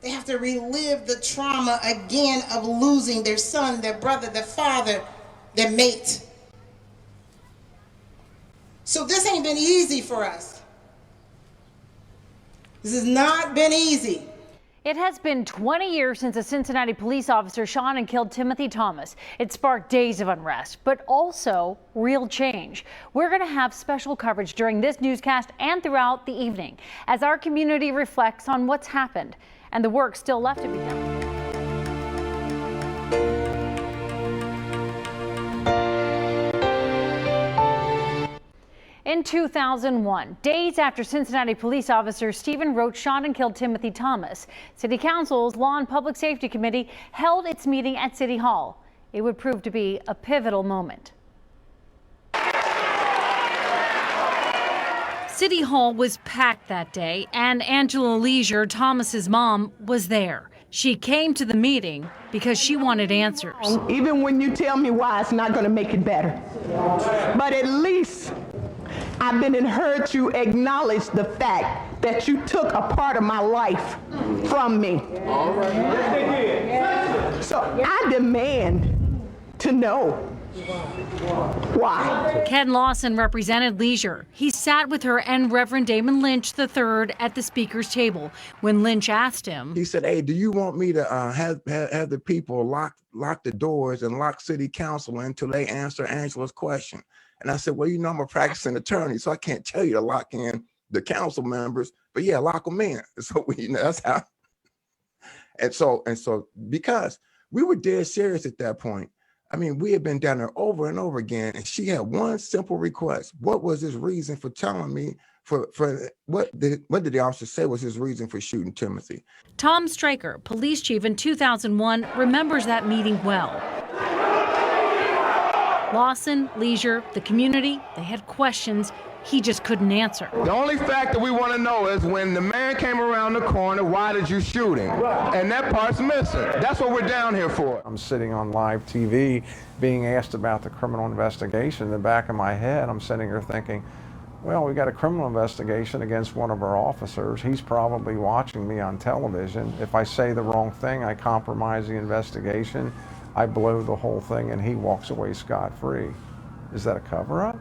They have to relive the trauma again of losing their son, their brother, their father, their mate. So this ain't been easy for us. This has not been easy. It has been 20 years since a Cincinnati police officer shot and killed Timothy Thomas. It sparked days of unrest, but also real change. We're going to have special coverage during this newscast and throughout the evening as our community reflects on what's happened and the work still left to be done. In 2001, days after Cincinnati police officer Stephen Roach shot and killed Timothy Thomas, City Council's Law and Public Safety Committee held its meeting at City Hall. It would prove to be a pivotal moment. City Hall was packed that day, and Angela Leisure, Thomas's mom, was there. She came to the meeting because she wanted answers. Even when you tell me why, it's not going to make it better. But at least I've been heard you acknowledge the fact that you took a part of my life from me. All right. So I demand to know why. Ken Lawson represented Leisure. He sat with her and Reverend Damon Lynch III at the speaker's table. When Lynch asked him, he said, "Hey, do you want me to have the people lock the doors and lock City Council until they answer Angela's question?" And I said, "Well, you know, I'm a practicing attorney, so I can't tell you to lock in the council members, but yeah, lock them in." So that's how. And so because we were dead serious at that point. I mean, we had been down there over and over again, and she had one simple request. What was his reason for telling me? What did the officer say was his reason for shooting Timothy? Tom Stryker, police chief in 2001, remembers that meeting well. Lawson, Leisure, the community, they had questions he just couldn't answer. The only fact that we want to know is when the man came around the corner, why did you shoot him? And that part's missing. That's what we're down here for. I'm sitting on live TV being asked about the criminal investigation. In the back of my head, I'm sitting here thinking, well, we got a criminal investigation against one of our officers. He's probably watching me on television. If I say the wrong thing, I compromise the investigation. I blow the whole thing and he walks away scot-free. Is that a cover-up?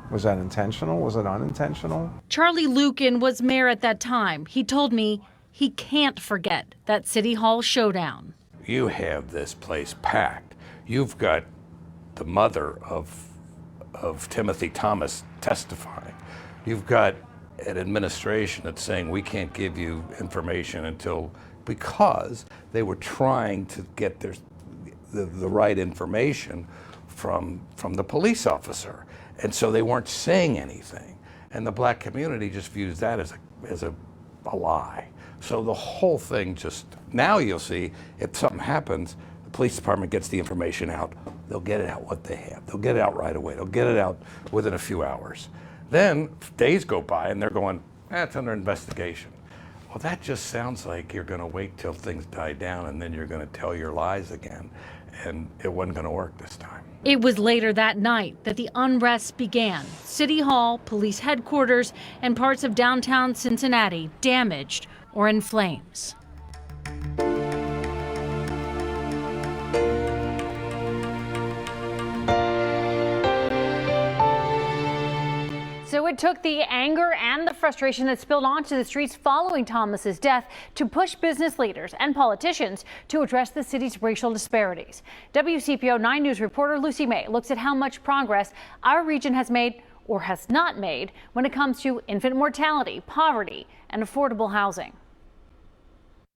Was that intentional? Was it unintentional? Charlie Lukin was mayor at that time. He told me he can't forget that City Hall showdown. You have this place packed. You've got the mother of Timothy Thomas testifying. You've got an administration that's saying we can't give you information because they were trying to get the right information from the police officer. And so they weren't saying anything. And the black community just views that as a lie. So the whole thing now you'll see, if something happens, the police department gets the information out. They'll get it out what they have. They'll get it out right away. They'll get it out within a few hours. Then days go by and they're going, it's under investigation. Well, that just sounds like you're gonna wait till things die down and then you're gonna tell your lies again. And it wasn't gonna work this time. It was later that night that the unrest began. City Hall, police headquarters, and parts of downtown Cincinnati damaged or in flames. So it took the anger and the frustration that spilled onto the streets following Thomas's death to push business leaders and politicians to address the city's racial disparities. WCPO 9 News reporter Lucy May looks at how much progress our region has made or has not made when it comes to infant mortality, poverty, and affordable housing.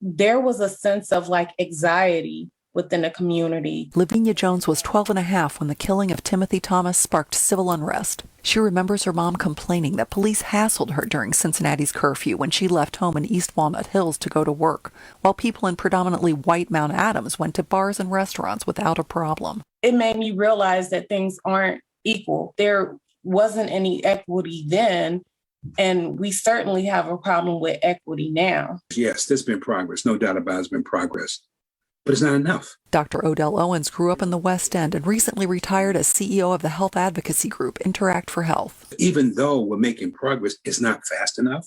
There was a sense of anxiety within the community. Lavinia Jones was 12 and a half when the killing of Timothy Thomas sparked civil unrest. She remembers her mom complaining that police hassled her during Cincinnati's curfew when she left home in East Walnut Hills to go to work, while people in predominantly white Mount Adams went to bars and restaurants without a problem. It made me realize that things aren't equal. There wasn't any equity then, and we certainly have a problem with equity now. Yes, there's been progress. No doubt about it, there's been progress. But it's not enough. Dr. Odell Owens grew up in the West End and recently retired as CEO of the health advocacy group Interact for Health. Even though we're making progress, it's not fast enough.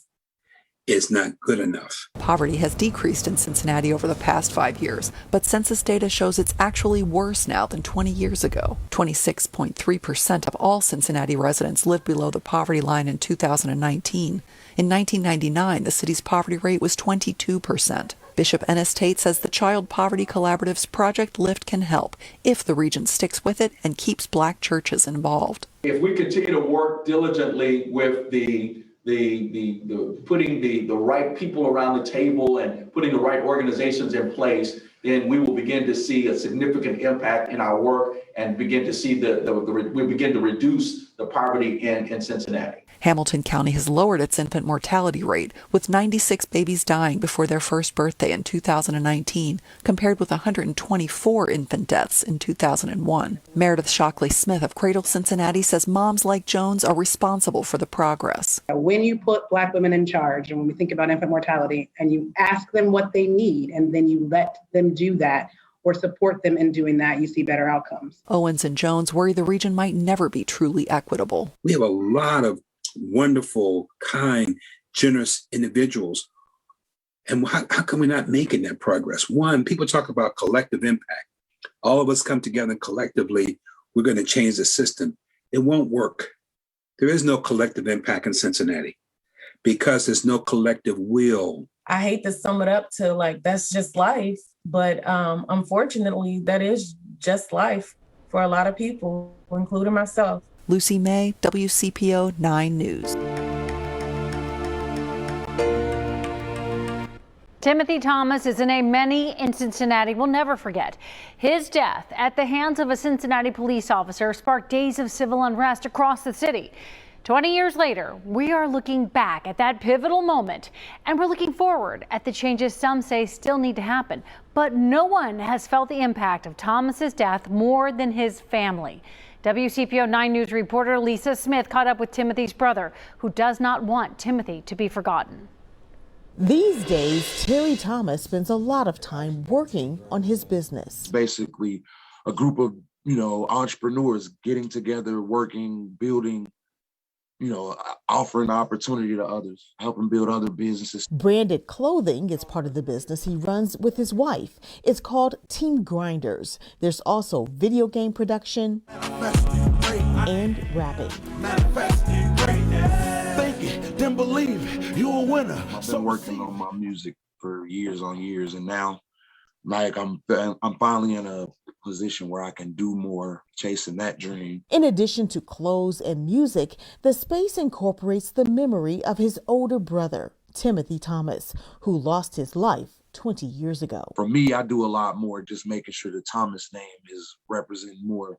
is not good enough. Poverty has decreased in Cincinnati over the past 5 years, but census data shows it's actually worse now than 20 years ago. 26.3% of all Cincinnati residents lived below the poverty line in 2019. In 1999, the city's poverty rate was 22%. Bishop Ennis Tate says the Child Poverty Collaborative's Project Lift can help if the region sticks with it and keeps Black churches involved. If we continue to work diligently with the putting the right people around the table and putting the right organizations in place, then we will begin to see a significant impact in our work and begin to see we begin to reduce the poverty in Cincinnati. Hamilton County has lowered its infant mortality rate, with 96 babies dying before their first birthday in 2019, compared with 124 infant deaths in 2001. Meredith Shockley Smith of Cradle Cincinnati says moms like Jones are responsible for the progress. When you put Black women in charge, and when we think about infant mortality, and you ask them what they need, and then you let them do that, or support them in doing that, you see better outcomes. Owens and Jones worry the region might never be truly equitable. We have a lot of wonderful, kind, generous individuals. And how come we're not making that progress? One, people talk about collective impact. All of us come together and collectively, we're going to change the system. It won't work. There is no collective impact in Cincinnati because there's no collective will. I hate to sum it up to like, that's just life. But unfortunately, that is just life for a lot of people, including myself. Lucy May, WCPO 9 News. Timothy Thomas is a name many in Cincinnati will never forget. His death at the hands of a Cincinnati police officer sparked days of civil unrest across the city. 20 years later, we are looking back at that pivotal moment, and we're looking forward at the changes some say still need to happen. But no one has felt the impact of Thomas's death more than his family. WCPO 9 News reporter Lisa Smith caught up with Timothy's brother, who does not want Timothy to be forgotten. These days, Terry Thomas spends a lot of time working on his business. Basically, a group of, entrepreneurs getting together, working, building, offering opportunity to others, helping build other businesses. Branded clothing is part of the business he runs with his wife. It's called Team Grinders. There's also video game production and rapping. Think it, then believe it, you're a winner. I've been working on my music for years on years, and now I'm finally in a position where I can do more, chasing that dream. In addition to clothes and music, the space incorporates the memory of his older brother, Timothy Thomas, who lost his life 20 years ago. For me, I do a lot more just making sure the Thomas name is represented more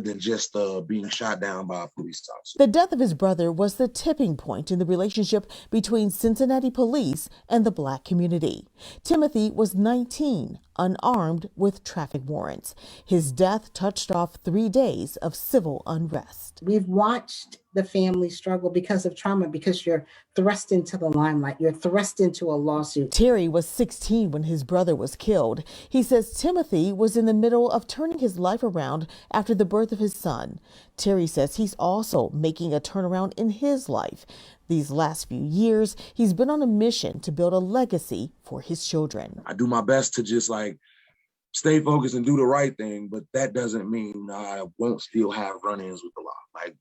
than just being shot down by a police officer. The death of his brother was the tipping point in the relationship between Cincinnati police and the Black community. Timothy was 19, unarmed with traffic warrants. His death touched off 3 days of civil unrest. We've watched the family struggle because of trauma, because you're thrust into the limelight, you're thrust into a lawsuit. Terry was 16 when his brother was killed. He says Timothy was in the middle of turning his life around after the birth of his son. Terry says he's also making a turnaround in his life. These last few years, he's been on a mission to build a legacy for his children. I do my best to just stay focused and do the right thing, but that doesn't mean I won't still have run-ins with the law.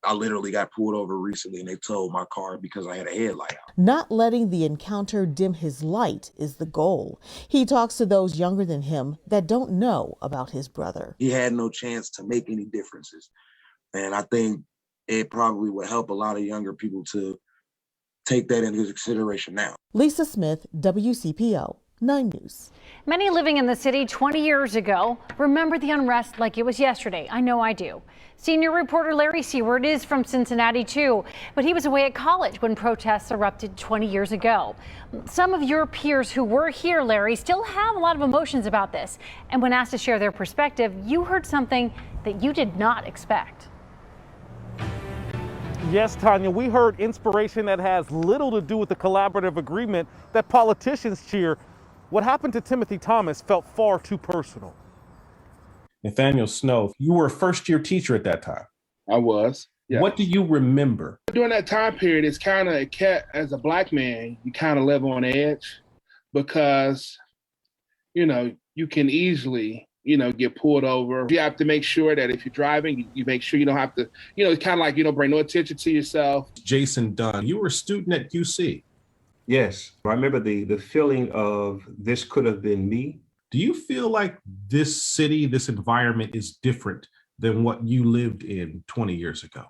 I literally got pulled over recently and they towed my car because I had a headlight out. Not letting the encounter dim his light is the goal. He talks to those younger than him that don't know about his brother. He had no chance to make any differences. And I think it probably would help a lot of younger people to take that into consideration now. Lisa Smith, WCPO 9 News. Many living in the city 20 years ago remember the unrest like it was yesterday. I know I do. Senior reporter Larry Seward is from Cincinnati too, but he was away at college when protests erupted 20 years ago. Some of your peers who were here, Larry, still have a lot of emotions about this. And when asked to share their perspective, you heard something that you did not expect. Yes, Tanya, we heard inspiration that has little to do with the collaborative agreement that politicians cheer. What happened to Timothy Thomas felt far too personal. Nathaniel Snow, you were a first-year teacher at that time. I was. Yeah. What do you remember? During that time period, it's kind of as a Black man, you kind of live on edge because, you can easily, get pulled over. You have to make sure that if you're driving, you make sure you don't have to, it's kind of like, bring no attention to yourself. Jason Dunn, you were a student at UC. Yes, I remember the feeling of this could have been me. Do you feel like this city, this environment is different than what you lived in 20 years ago?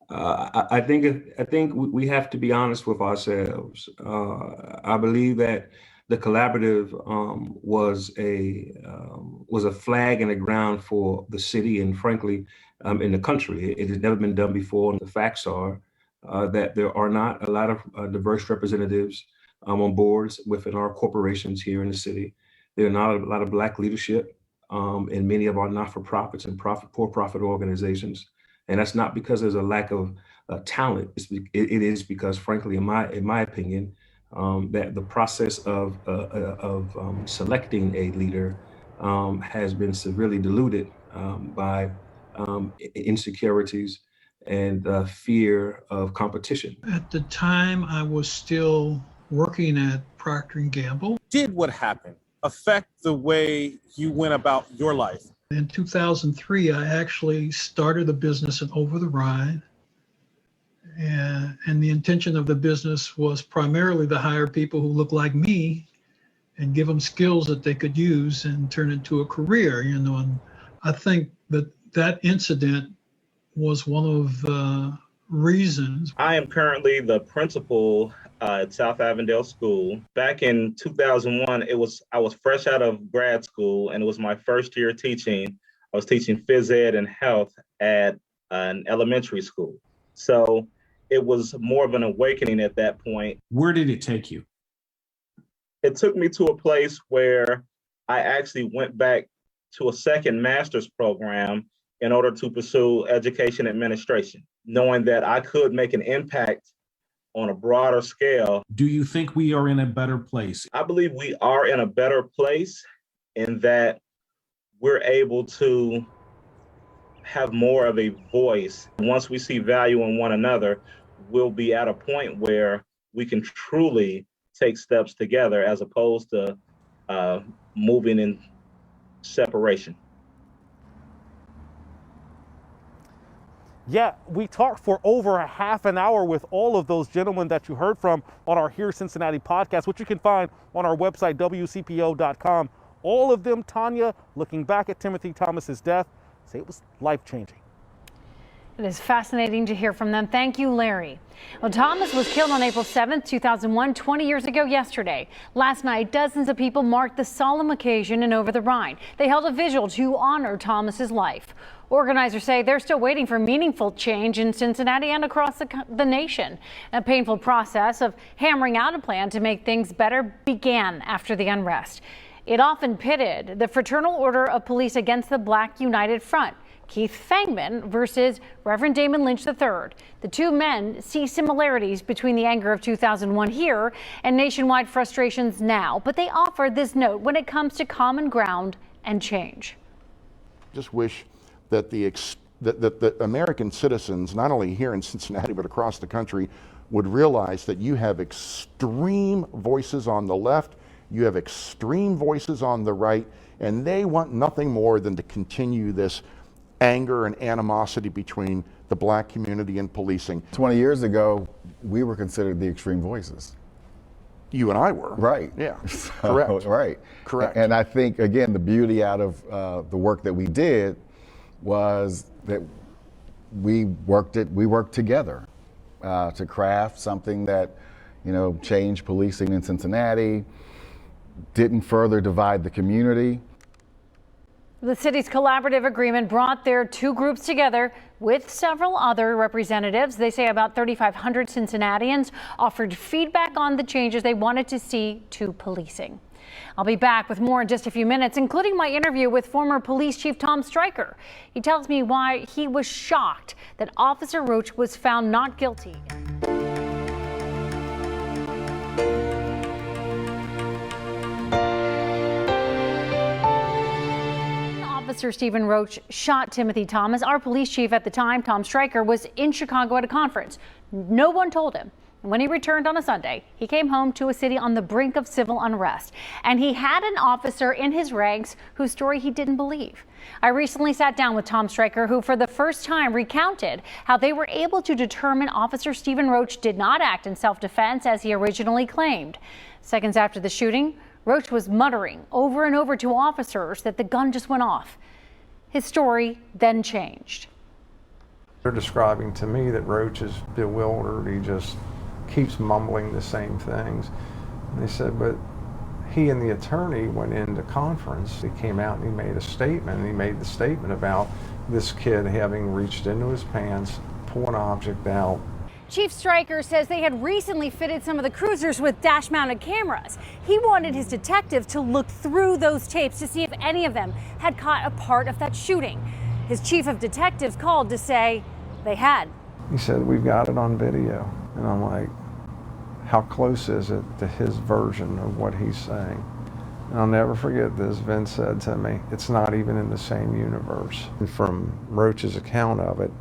I think we have to be honest with ourselves. I believe that the collaborative was a flag in the ground for the city and, frankly, in the country. It has never been done before. And the facts are that there are not a lot of diverse representatives on boards within our corporations here in the city. There are not a lot of Black leadership in many of our not-for-profits and for-profit organizations. And that's not because there's a lack of talent. It is because, frankly, in my opinion, that the process of selecting a leader has been severely diluted by insecurities and fear of competition. At the time, I was still working at Procter & Gamble. Did what happened affect the way you went about your life? In 2003, I actually started a business in Over the Rhine. And the intention of the business was primarily to hire people who look like me and give them skills that they could use and turn into a career, And I think that incident was one of the reasons. I am currently the principal at South Avondale School. Back in 2001, I was fresh out of grad school, and it was my first year teaching. I was teaching phys ed and health at an elementary school. So it was more of an awakening at that point. Where did it take you? It took me to a place where I actually went back to a second master's program in order to pursue education administration, knowing that I could make an impact on a broader scale. Do you think we are in a better place? I believe we are in a better place in that we're able to have more of a voice. Once we see value in one another, we'll be at a point where we can truly take steps together as opposed to moving in separation. Yeah, we talked for over a half an hour with all of those gentlemen that you heard from on our Here Cincinnati podcast, which you can find on our website, WCPO.com. All of them, Tanya, looking back at Timothy Thomas's death, say it was life-changing. It is fascinating to hear from them. Thank you, Larry. Well, Thomas was killed on April 7th, 2001, 20 years ago yesterday. Last night, dozens of people marked the solemn occasion in Over the Rhine. They held a vigil to honor Thomas's life. Organizers say they're still waiting for meaningful change in Cincinnati and across the nation. A painful process of hammering out a plan to make things better began after the unrest. It often pitted the Fraternal Order of Police against the Black United Front. Keith Fangman versus Reverend Damon Lynch III. The two men see similarities between the anger of 2001 here and nationwide frustrations now, but they offer this note when it comes to common ground and change. Just wish that the American citizens, not only here in Cincinnati but across the country, would realize that you have extreme voices on the left, you have extreme voices on the right, and they want nothing more than to continue this anger and animosity between the Black community and policing. 20 years ago, we were considered the extreme voices. You and I were. Right. Yeah, So, correct. Right. Correct. And I think, again, the beauty out of the work that we did was that we worked together to craft something that, changed policing in Cincinnati, didn't further divide the community. The city's collaborative agreement brought their two groups together with several other representatives. They say about 3,500 Cincinnatians offered feedback on the changes they wanted to see to policing. I'll be back with more in just a few minutes, including my interview with former Police Chief Tom Stryker. He tells me why he was shocked that Officer Roach was found not guilty. Officer Stephen Roach shot Timothy Thomas. Our police chief at the time, Tom Stryker, was in Chicago at a conference. No one told him. When he returned on a Sunday, he came home to a city on the brink of civil unrest, and he had an officer in his ranks whose story he didn't believe. I recently sat down with Tom Stryker, who for the first time recounted how they were able to determine Officer Stephen Roach did not act in self-defense as he originally claimed. Seconds after the shooting, Roach was muttering over and over to officers that the gun just went off. His story then changed. They're describing to me that Roach is bewildered. He just keeps mumbling the same things. And they said, but he and the attorney went into conference. He came out and he made a statement. And he made the statement about this kid having reached into his pants, pull an object out. Chief Stryker says they had recently fitted some of the cruisers with dash-mounted cameras. He wanted his detectives to look through those tapes to see if any of them had caught a part of that shooting. His chief of detectives called to say they had. He said, we've got it on video. And I'm like, how close is it to his version of what he's saying? And I'll never forget this. Vince said to me, it's not even in the same universe. And from Roach's account of it,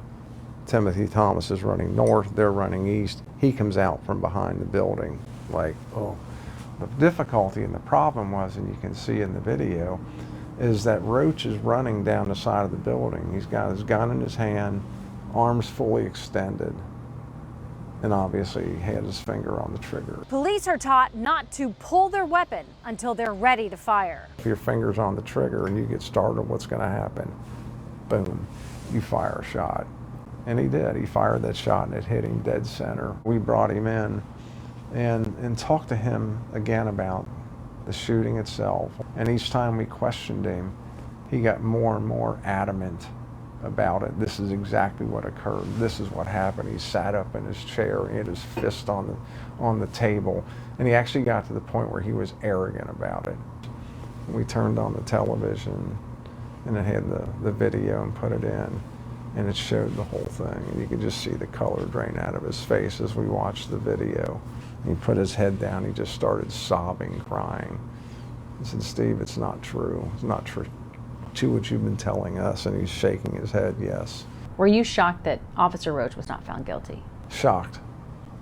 Timothy Thomas is running north, they're running east. He comes out from behind the building like, oh. The difficulty and the problem was, and you can see in the video, is that Roach is running down the side of the building. He's got his gun in his hand, arms fully extended. And obviously he had his finger on the trigger. Police are taught not to pull their weapon until they're ready to fire. If your finger's on the trigger and you get started, what's going to happen? Boom, you fire a shot. And he did. He fired that shot and it hit him dead center. We brought him in and talked to him again about the shooting itself. And each time we questioned him, he got more and more adamant about it. This is exactly what occurred. This is what happened. He sat up in his chair, he had his fist on the table, and he actually got to the point where he was arrogant about it. We turned on the television and it had the video and put it in, and it showed the whole thing. And you could just see the color drain out of his face as we watched the video. He put his head down, he just started sobbing, crying. I said, Steve, it's not true. It's not true to what you've been telling us. And he's shaking his head, yes. Were you shocked that Officer Roach was not found guilty? Shocked.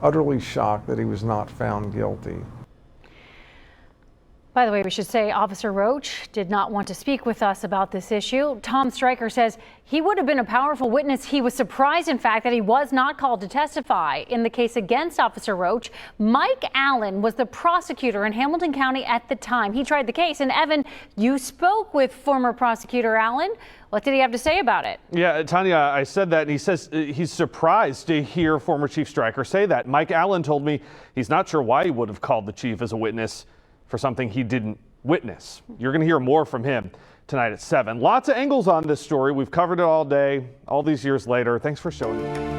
Utterly shocked that he was not found guilty. By the way, we should say Officer Roach did not want to speak with us about this issue. Tom Stryker says he would have been a powerful witness. He was surprised, in fact, that he was not called to testify in the case against Officer Roach. Mike Allen was the prosecutor in Hamilton County at the time he tried the case. And Evan, you spoke with former prosecutor Allen. What did he have to say about it? Yeah, Tanya, I said that, and he says he's surprised to hear former Chief Stryker say that. Mike Allen told me he's not sure why he would have called the chief as a witness for something he didn't witness. You're going to hear more from him tonight at 7. Lots of angles on this story. We've covered it all day, all these years later. Thanks for showing me.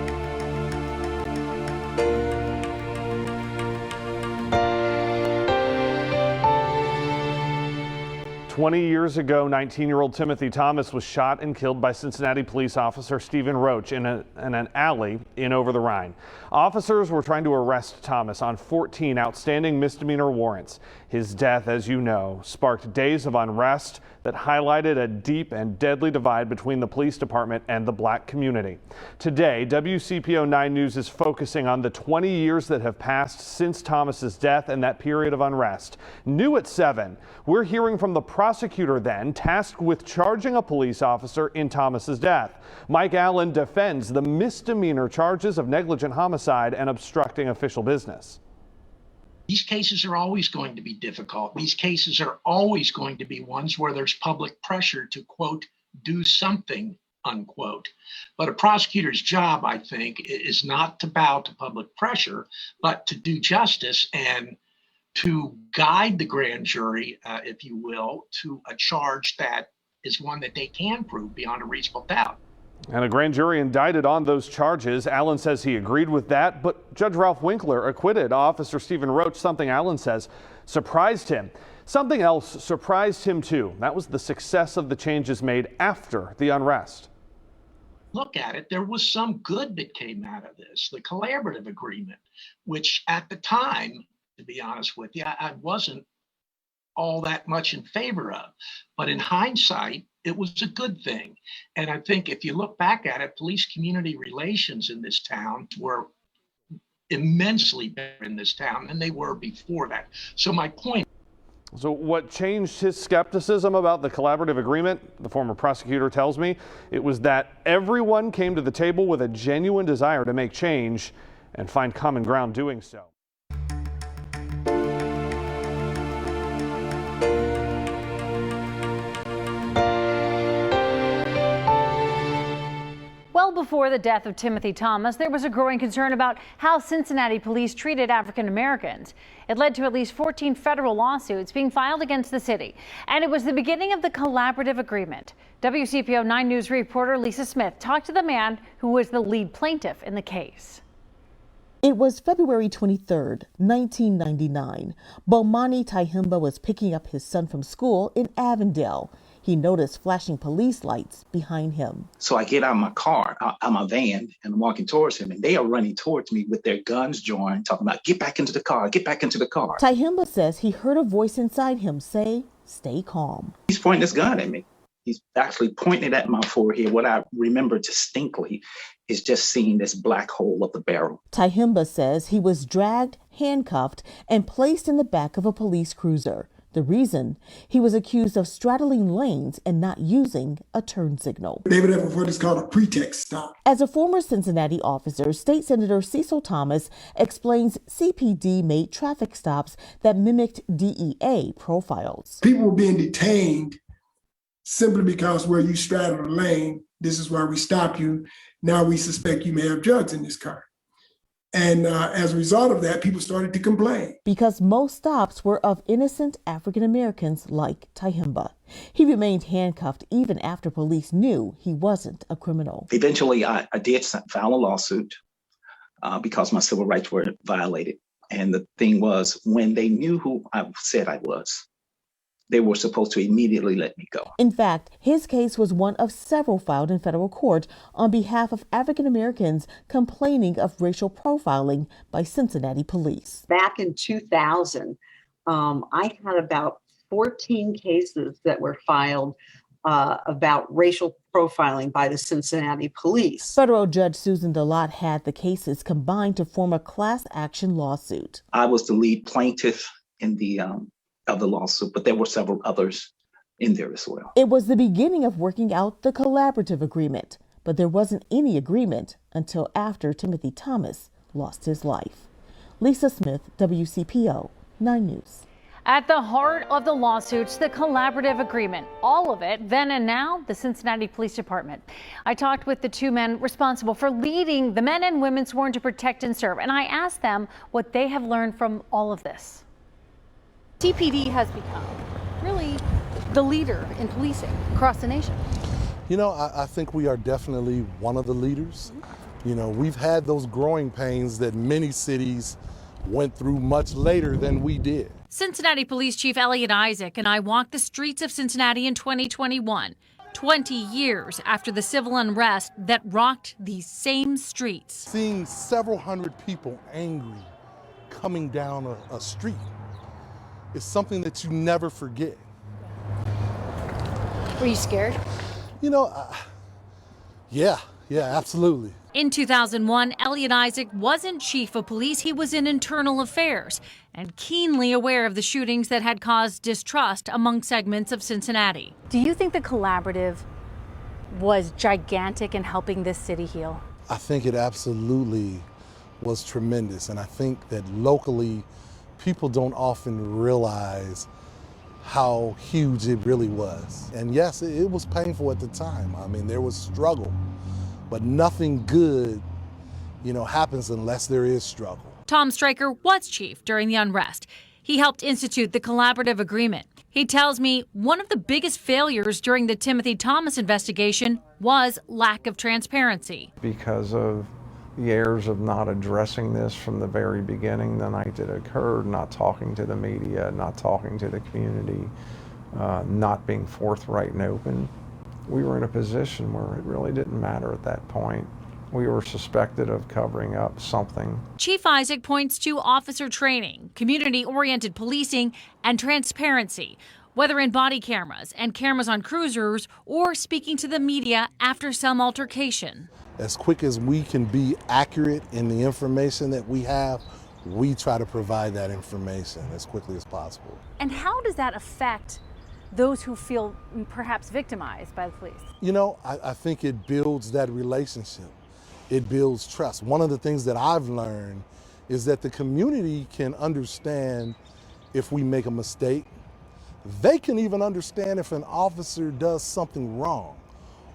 20 years ago, 19-year-old Timothy Thomas was shot and killed by Cincinnati police officer Stephen Roach in an alley in Over the Rhine. Officers were trying to arrest Thomas on 14 outstanding misdemeanor warrants. His death, as you know, sparked days of unrest that highlighted a deep and deadly divide between the police department and the black community. Today, WCPO 9 News is focusing on the 20 years that have passed since Thomas's death and that period of unrest. New at 7, we're hearing from the prosecutor then tasked with charging a police officer in Thomas's death. Mike Allen defends the misdemeanor charges of negligent homicide and obstructing official business. These cases are always going to be difficult. These cases are always going to be ones where there's public pressure to, quote, do something, unquote. But a prosecutor's job, I think, is not to bow to public pressure, but to do justice and to guide the grand jury, if you will, to a charge that is one that they can prove beyond a reasonable doubt. And a grand jury indicted on those charges. Allen says he agreed with that, but Judge Ralph Winkler acquitted Officer Stephen Roach, something Allen says surprised him. Something else surprised him too. That was the success of the changes made after the unrest. Look at it, there was some good that came out of this. The collaborative agreement, which at the time, to be honest with you, I wasn't all that much in favor of. But in hindsight, it was a good thing. And I think if you look back at it, police community relations in this town were immensely better in this town than they were before that. So my point. So what changed his skepticism about the collaborative agreement, the former prosecutor tells me, it was that everyone came to the table with a genuine desire to make change and find common ground doing so. Well before the death of Timothy Thomas, there was a growing concern about how Cincinnati police treated African Americans. It led to at least 14 federal lawsuits being filed against the city. And it was the beginning of the collaborative agreement. WCPO 9 News reporter Lisa Smith talked to the man who was the lead plaintiff in the case. It was February 23rd, 1999. Bomani Tahimba was picking up his son from school in Avondale. He noticed flashing police lights behind him. So I get out of my car, out of my van, and I'm walking towards him, and they are running towards me with their guns drawn, talking about, get back into the car, get back into the car. Tahimba says he heard a voice inside him say, stay calm. He's pointing this gun at me. He's actually pointing it at my forehead. What I remember distinctly is just seeing this black hole of the barrel. Tahimba says he was dragged, handcuffed, and placed in the back of a police cruiser. The reason? He was accused of straddling lanes and not using a turn signal. They would have what is called a pretext stop. As a former Cincinnati officer, State Senator Cecil Thomas explains CPD made traffic stops that mimicked DEA profiles. People were being detained simply because where you straddled a lane, this is why we stopped you. Now we suspect you may have drugs in this car. And as a result of that, people started to complain. Because most stops were of innocent African Americans like Tahimba. He remained handcuffed even after police knew he wasn't a criminal. Eventually, I did file a lawsuit because my civil rights were violated. And the thing was, when they knew who I said I was, they were supposed to immediately let me go. In fact, his case was one of several filed in federal court on behalf of African Americans complaining of racial profiling by Cincinnati police. Back in 2000, I had about 14 cases that were filed about racial profiling by the Cincinnati police. Federal Judge Susan DeLotte had the cases combined to form a class action lawsuit. I was the lead plaintiff in the of the lawsuit, but there were several others in there as well. It was the beginning of working out the collaborative agreement, but there wasn't any agreement until after Timothy Thomas lost his life. Lisa Smith, WCPO 9 News. At the heart of the lawsuits, the collaborative agreement, all of it, then and now, the Cincinnati Police Department. I talked with the two men responsible for leading the men and women sworn to protect and serve, and I asked them what they have learned from all of this. CPD has become really the leader in policing across the nation. You know, I think we are definitely one of the leaders. You know, we've had those growing pains that many cities went through much later than we did. Cincinnati Police Chief Elliot Isaac and I walked the streets of Cincinnati in 2021, 20 years after the civil unrest that rocked these same streets. Seeing several hundred people angry coming down a street is something that you never forget. Were you scared? You know, yeah, absolutely. In 2001, Elliot Isaac wasn't chief of police, he was in internal affairs and keenly aware of the shootings that had caused distrust among segments of Cincinnati. Do you think the collaborative was gigantic in helping this city heal? I think it absolutely was tremendous, and I think that locally, people don't often realize how huge it really was. And yes, it was painful at the time. I mean, there was struggle, but nothing good, you know, happens unless there is struggle. Tom Stryker was chief during the unrest. He helped institute the collaborative agreement. He tells me one of the biggest failures during the Timothy Thomas investigation was lack of transparency. Because of the errors of not addressing this from the very beginning, the night that it occurred, not talking to the media, not talking to the community, not being forthright and open. We were in a position where it really didn't matter at that point we were suspected of covering up something. Chief Isaac points to officer training, community-oriented policing, and transparency, whether in body cameras and cameras on cruisers or speaking to the media after some altercation. As quick as we can be accurate in the information that we have, we try to provide that information as quickly as possible. And how does that affect those who feel perhaps victimized by the police? You know, I think it builds that relationship. It builds trust. One of the things that I've learned is that the community can understand if we make a mistake. They can even understand if an officer does something wrong.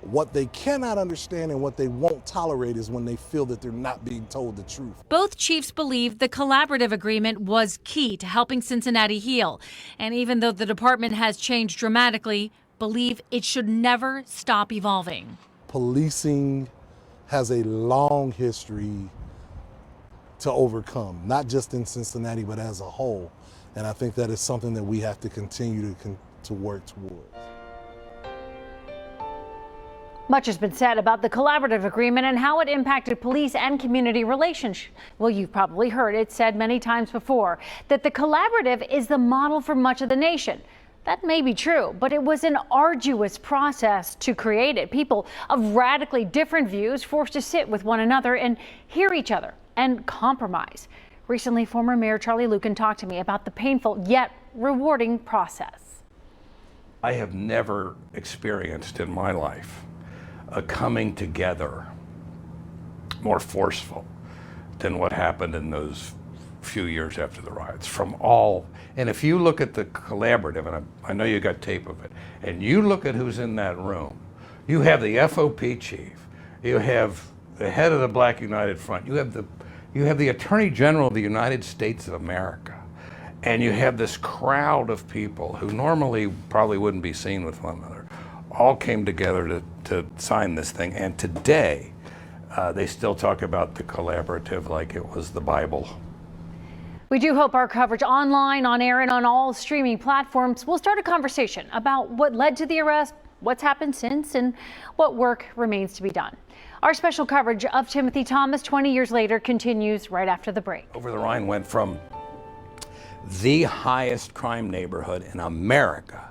What they cannot understand and what they won't tolerate is when they feel that they're not being told the truth. Both chiefs believe the collaborative agreement was key to helping Cincinnati heal. And even though the department has changed dramatically, believe it should never stop evolving. Policing has a long history to overcome, not just in Cincinnati, but as a whole. And I think that is something that we have to continue to work towards. Much has been said about the collaborative agreement and how it impacted police and community relations. Well, you've probably heard it said many times before that the collaborative is the model for much of the nation. That may be true, but it was an arduous process to create it. People of radically different views forced to sit with one another and hear each other and compromise. Recently, former Mayor Charlie Luken talked to me about the painful yet rewarding process. I have never experienced in my life a coming together more forceful than what happened in those few years after the riots from all. And if you look at the collaborative, and I know you got tape of it, and you look at who's in that room, you have the FOP chief, you have the head of the Black United Front, you have the Attorney General of the United States of America, and you have this crowd of people who normally probably wouldn't be seen with one another, all came together to sign this thing. And today, they still talk about the collaborative like it was the Bible. We do hope our coverage online, on air, and on all streaming platforms will start a conversation about what led to the arrest, what's happened since, and what work remains to be done. Our special coverage of Timothy Thomas 20 years later continues right after the break. Over the Rhine went from the highest crime neighborhood in America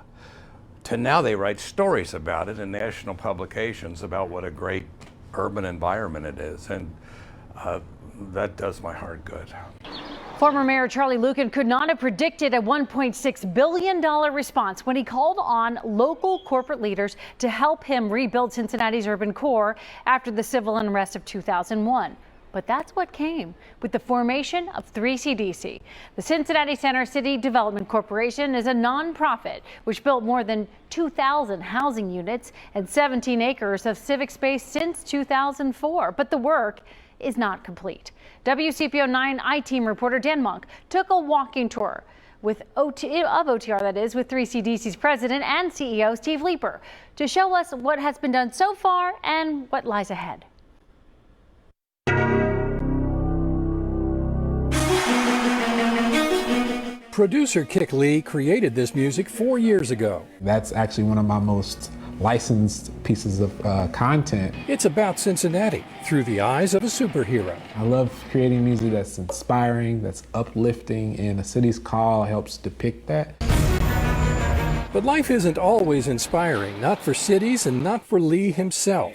to now they write stories about it in national publications about what a great urban environment it is. And that does my heart good. Former Mayor Charlie Luken could not have predicted a $1.6 billion response when he called on local corporate leaders to help him rebuild Cincinnati's urban core after the civil unrest of 2001. But that's what came with the formation of 3CDC. The Cincinnati Center City Development Corporation is a nonprofit which built more than 2,000 housing units and 17 acres of civic space since 2004. But the work is not complete. WCPO 9 I-Team reporter Dan Monk took a walking tour with OTR, that is, with 3CDC's president and CEO Steve Leeper to show us what has been done so far and what lies ahead. Producer Kick Lee created this music 4 years ago. That's actually one of my most licensed pieces of content. It's about Cincinnati through the eyes of a superhero. I love creating music that's inspiring, that's uplifting, and the city's call helps depict that. But life isn't always inspiring, not for cities and not for Lee himself.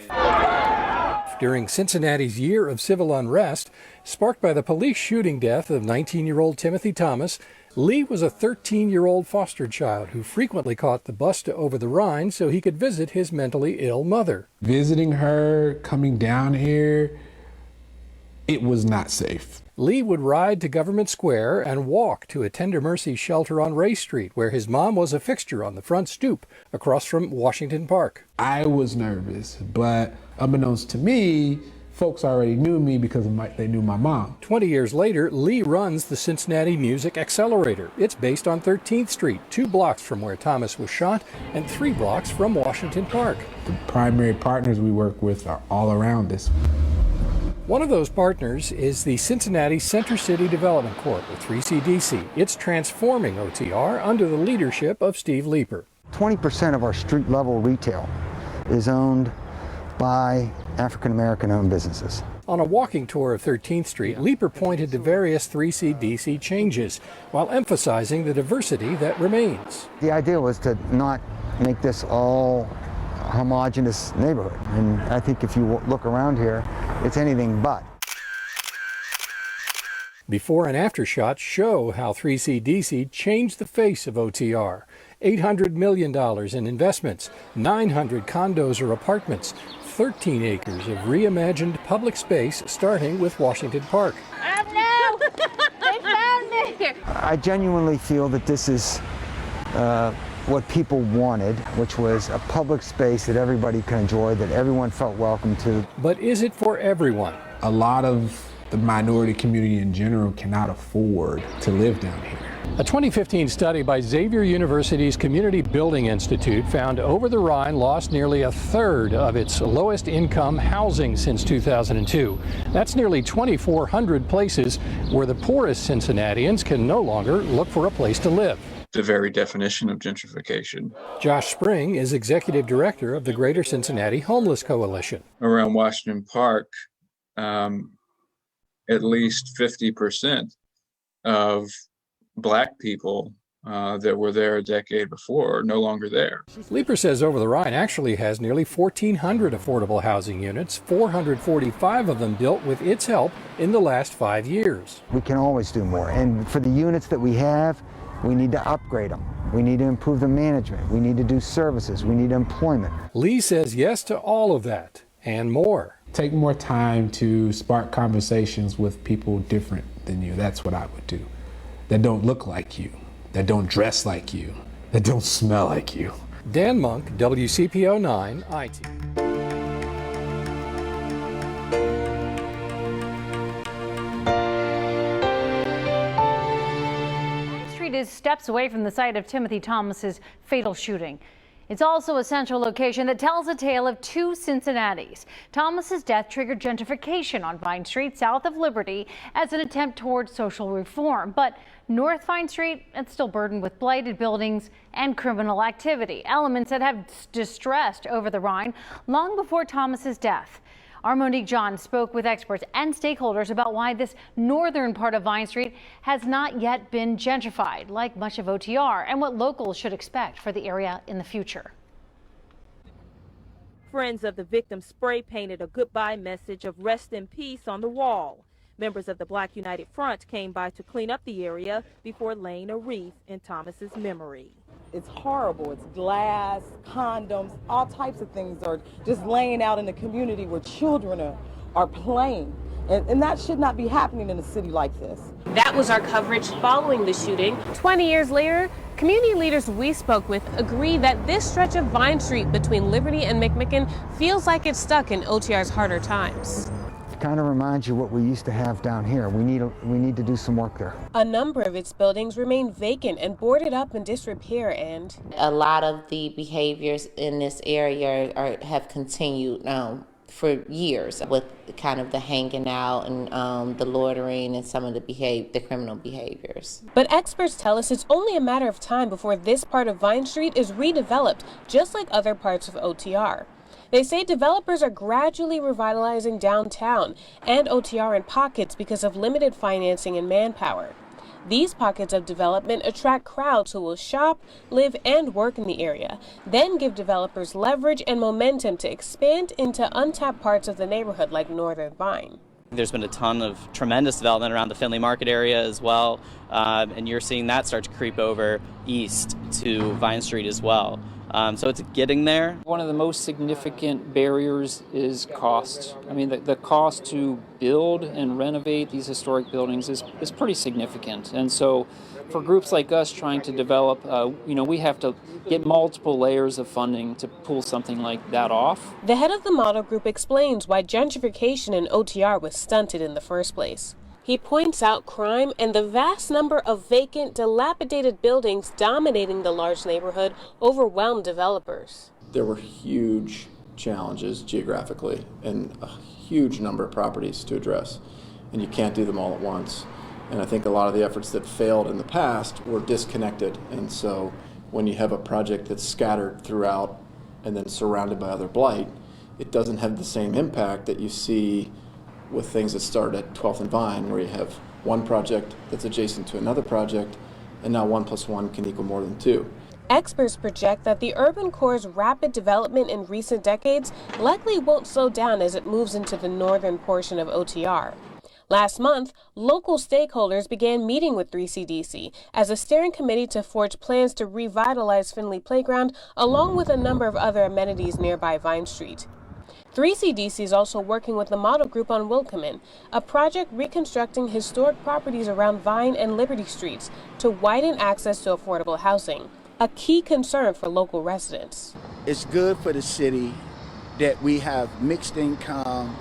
During Cincinnati's year of civil unrest, sparked by the police shooting death of 19-year-old Timothy Thomas, Lee was a 13-year-old foster child who frequently caught the bus to over the Rhine so he could visit his mentally ill mother. Visiting her, coming down here, it was not safe. Lee would ride to Government Square and walk to a Tender Mercy shelter on Ray Street, where his mom was a fixture on the front stoop across from Washington Park. I was nervous, but unbeknownst to me, folks already knew me because they knew my mom. 20 years later, Lee runs the Cincinnati Music Accelerator. It's based on 13th Street, 2 blocks from where Thomas was shot and 3 blocks from Washington Park. The primary partners we work with are all around us. One of those partners is the Cincinnati Center City Development Corp, or 3CDC. It's transforming OTR under the leadership of Steve Leeper. 20% of our street level retail is owned by African-American owned businesses. On a walking tour of 13th Street, Leeper pointed to various 3CDC changes while emphasizing the diversity that remains. The idea was to not make this all homogeneous neighborhood. And I think if you look around here, it's anything but. Before and after shots show how 3CDC changed the face of OTR. $800 million in investments, 900 condos or apartments, 13 acres of reimagined public space starting with Washington Park. Oh no! They found me! I genuinely feel that this is what people wanted, which was a public space that everybody could enjoy, that everyone felt welcome to. But is it for everyone? A lot of the minority community in general cannot afford to live down here. A 2015 study by Xavier University's Community Building Institute found Over the Rhine lost nearly a third of its lowest income housing since 2002. That's nearly 2,400 places where the poorest Cincinnatians can no longer look for a place to live. The very definition of gentrification. Josh Spring is executive director of the Greater Cincinnati Homeless Coalition. Around Washington Park, at least 50% of Black people that were there a decade before are no longer there. Leeper says Over the Rhine actually has nearly 1,400 affordable housing units, 445 of them built with its help in the last 5 years. We can always do more. And for the units that we have, we need to upgrade them. We need to improve the management. We need to do services. We need employment. Lee says yes to all of that and more. Take more time to spark conversations with people different than you. That's what I would do. That don't look like you, that don't dress like you, that don't smell like you. Dan Monk, WCPO 9, IT. Street is steps away from the site of Timothy Thomas's fatal shooting. It's also a central location that tells a tale of two Cincinnatis. Thomas's death triggered gentrification on Vine Street south of Liberty as an attempt towards social reform. But North Vine Street, it's still burdened with blighted buildings and criminal activity, elements that have distressed Over the Rhine long before Thomas's death. Our Monique John spoke with experts and stakeholders about why this northern part of Vine Street has not yet been gentrified, like much of OTR, and what locals should expect for the area in the future. Friends of the victim spray painted a goodbye message of rest in peace on the wall. Members of the Black United Front came by to clean up the area before laying a wreath in Thomas's memory. It's horrible. It's glass, condoms, all types of things are just laying out in the community where children are playing. And that should not be happening in a city like this. That was our coverage following the shooting. 20 years later, community leaders we spoke with agree that this stretch of Vine Street between Liberty and McMicken feels like it's stuck in OTR's harder times. Kind of reminds you what we used to have down here. We need to do some work there. A number of its buildings remain vacant and boarded up in disrepair, and a lot of the behaviors in this area have continued for years, with kind of the hanging out and the loitering and some of the criminal behaviors. But experts tell us it's only a matter of time before this part of Vine Street is redeveloped, just like other parts of OTR. They say developers are gradually revitalizing downtown and OTR in pockets because of limited financing and manpower. These pockets of development attract crowds who will shop, live, and work in the area, then give developers leverage and momentum to expand into untapped parts of the neighborhood like Northern Vine. There's been a ton of tremendous development around the Findlay Market area as well, and you're seeing that start to creep over east to Vine Street as well. So it's getting there. One of the most significant barriers is cost. I mean, the cost to build and renovate these historic buildings is pretty significant. And so for groups like us trying to develop, we have to get multiple layers of funding to pull something like that off. The head of the model group explains why gentrification in OTR was stunted in the first place. He points out crime and the vast number of vacant, dilapidated buildings dominating the large neighborhood overwhelmed developers. There were huge challenges geographically and a huge number of properties to address, and you can't do them all at once. And I think a lot of the efforts that failed in the past were disconnected, and so when you have a project that's scattered throughout and then surrounded by other blight, it doesn't have the same impact that you see with things that start at 12th and Vine, where you have one project that's adjacent to another project, and now 1 + 1 can equal more than 2. Experts project that the urban core's rapid development in recent decades likely won't slow down as it moves into the northern portion of OTR. Last month, local stakeholders began meeting with 3CDC as a steering committee to forge plans to revitalize Finley Playground, along with a number of other amenities nearby Vine Street. 3CDC is also working with the Model Group on Wilkeman, a project reconstructing historic properties around Vine and Liberty Streets to widen access to affordable housing, a key concern for local residents. It's good for the city that we have mixed income,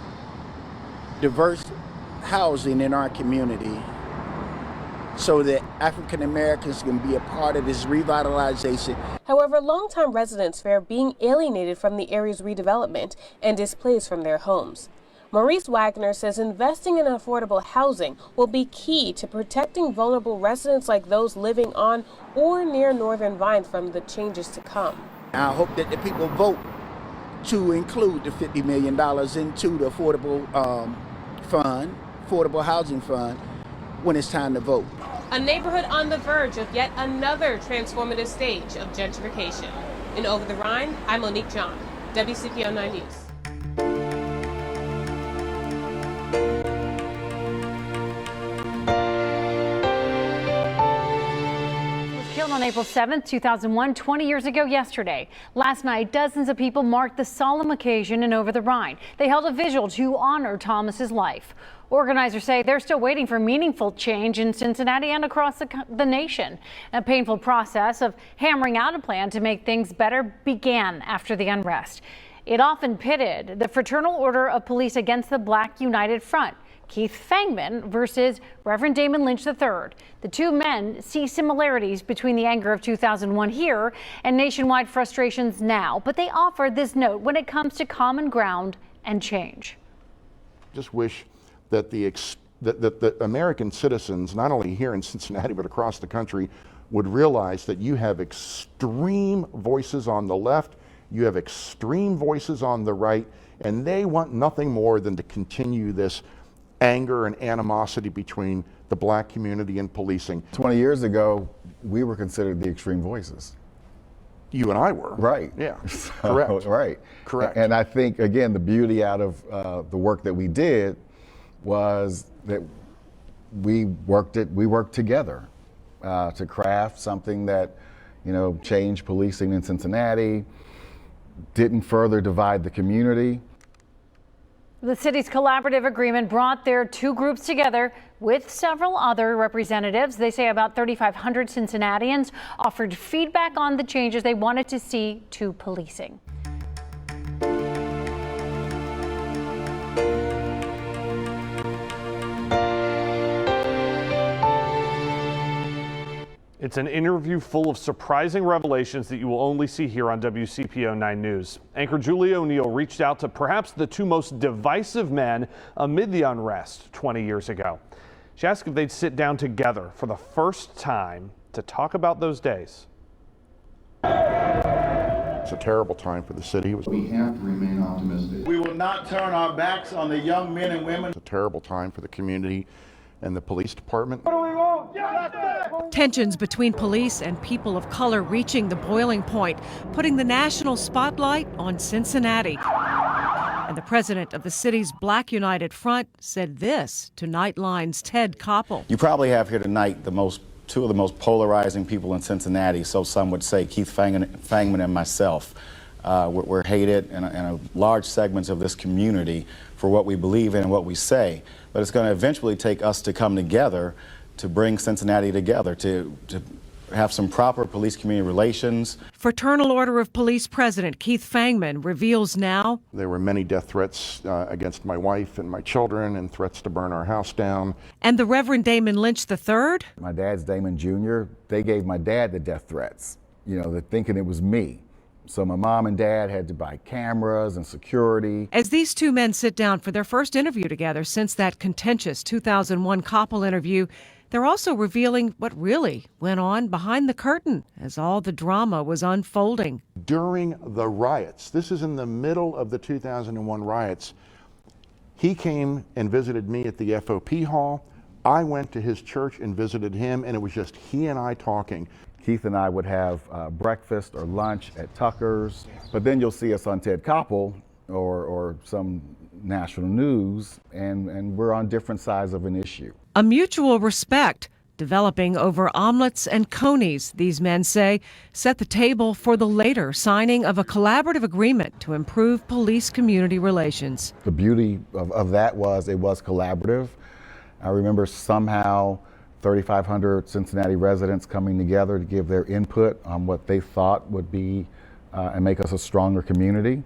diverse housing in our community so that African Americans can be a part of this revitalization. However, longtime residents fear being alienated from the area's redevelopment and displaced from their homes. Maurice Wagner says investing in affordable housing will be key to protecting vulnerable residents like those living on or near Northern Vine from the changes to come. I hope that the people vote to include the $50 million into the affordable housing fund when it's time to vote. A neighborhood on the verge of yet another transformative stage of gentrification. In Over the Rhine, I'm Monique John, WCPO 9 News. On April 7th, 2001, 20 years ago yesterday. Last night, dozens of people marked the solemn occasion in Over the Rhine. They held a vigil to honor Thomas's life. Organizers say they're still waiting for meaningful change in Cincinnati and across the nation. A painful process of hammering out a plan to make things better began after the unrest. It often pitted the Fraternal Order of Police against the Black United Front, Keith Fangman versus Reverend Damon Lynch III. The two men see similarities between the anger of 2001 here and nationwide frustrations now, but they offer this note when it comes to common ground and change. Just wish that the American citizens, not only here in Cincinnati but across the country, would realize that you have extreme voices on the left, you have extreme voices on the right, and they want nothing more than to continue this anger and animosity between the black community and policing. 20 years ago, we were considered the extreme voices. You and I were. Right. Yeah, So, correct. Right. Correct. And I think, again, the beauty out of the work that we did was that we worked together to craft something that, changed policing in Cincinnati, didn't further divide the community. The city's collaborative agreement brought their two groups together with several other representatives. They say about 3,500 Cincinnatians offered feedback on the changes they wanted to see to policing. It's an interview full of surprising revelations that you will only see here on WCPO 9 News. Anchor Julie O'Neill reached out to perhaps the two most divisive men amid the unrest 20 years ago. She asked if they'd sit down together for the first time to talk about those days. It's a terrible time for the city. We have to remain optimistic. We will not turn our backs on the young men and women. It's a terrible time for the community and the police department. Tensions between police and people of color reaching the boiling point, putting the national spotlight on Cincinnati. And the president of the city's Black United Front said this to Nightline's Ted Koppel. You probably have here tonight two of the most polarizing people in Cincinnati, so some would say Keith Fangman and myself. We're hated in large segments of this community for what we believe in and what we say. But it's going to eventually take us to come together to bring Cincinnati together, to have some proper police-community relations. Fraternal Order of Police President Keith Fangman reveals now There were many death threats against my wife and my children and threats to burn our house down. And the Reverend Damon Lynch III? My dad's Damon Jr. They gave my dad the death threats, they're thinking it was me. So my mom and dad had to buy cameras and security. As these two men sit down for their first interview together since that contentious 2001 Koppel interview, They're also revealing what really went on behind the curtain as all the drama was unfolding. During the riots, this is in the middle of the 2001 riots, he came and visited me at the FOP hall. I went to his church and visited him, and it was just he and I talking. Keith and I would have breakfast or lunch at Tucker's, but then you'll see us on Ted Koppel or some national news, and we're on different sides of an issue. A mutual respect developing over omelets and conies, these men say, set the table for the later signing of a collaborative agreement to improve police-community relations. The beauty of that was it was collaborative. I remember somehow 3,500 Cincinnati residents coming together to give their input on what they thought would be and make us a stronger community.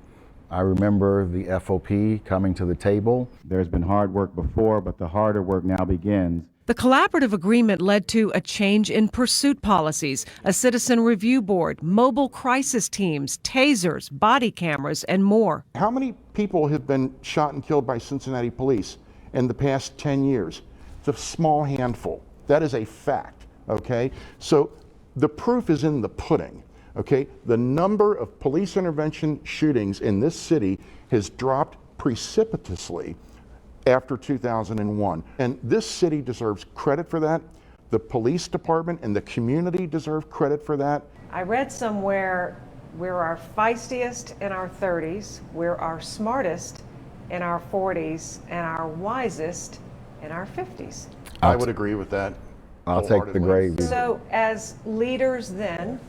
I remember the FOP coming to the table. There's been hard work before, but the harder work now begins. The collaborative agreement led to a change in pursuit policies, a citizen review board, mobile crisis teams, tasers, body cameras, and more. How many people have been shot and killed by Cincinnati police in the past 10 years? It's a small handful. That is a fact, okay? So the proof is in the pudding, okay? The number of police intervention shootings in this city has dropped precipitously after 2001. And this city deserves credit for that. The police department and the community deserve credit for that. I read somewhere we're our feistiest in our 30s, we're our smartest in our 40s, and our wisest in our 50s. I would agree with that. I'll take the grade. So as leaders then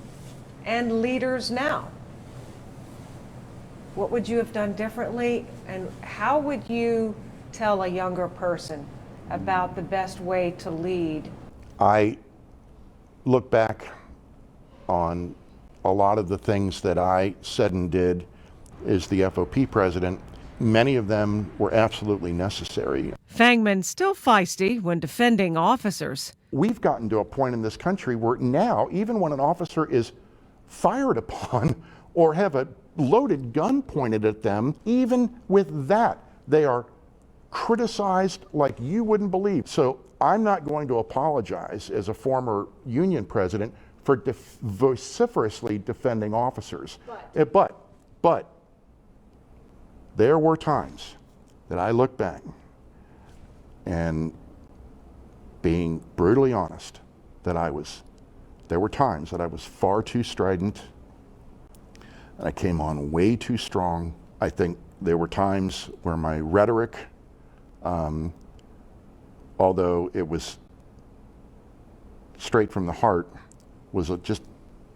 and leaders now, what would you have done differently, and how would you tell a younger person about the best way to lead? I look back on a lot of the things that I said and did as the FOP president. Many of them were absolutely necessary. Fangman still feisty when defending officers. We've gotten to a point in this country where now, even when an officer is fired upon or have a loaded gun pointed at them, even with that, they are criticized like you wouldn't believe. So I'm not going to apologize as a former union president for vociferously defending officers. But there were times that I look back and, being brutally honest, that there were times that I was far too strident and I came on way too strong. I think there were times where my rhetoric, although it was straight from the heart, was just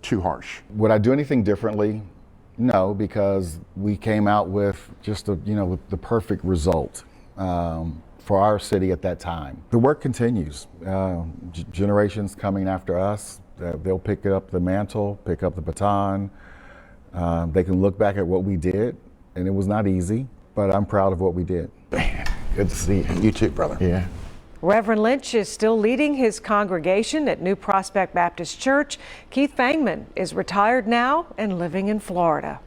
too harsh. Would I do anything differently? No, because we came out with just with the perfect result for our city at that time. The work continues. Generations coming after us, they'll pick up the mantle, pick up the baton. They can look back at what we did, and it was not easy, but I'm proud of what we did. Good to see you. You too, brother. Yeah. Reverend Lynch is still leading his congregation at New Prospect Baptist Church. Keith Fangman is retired now and living in Florida.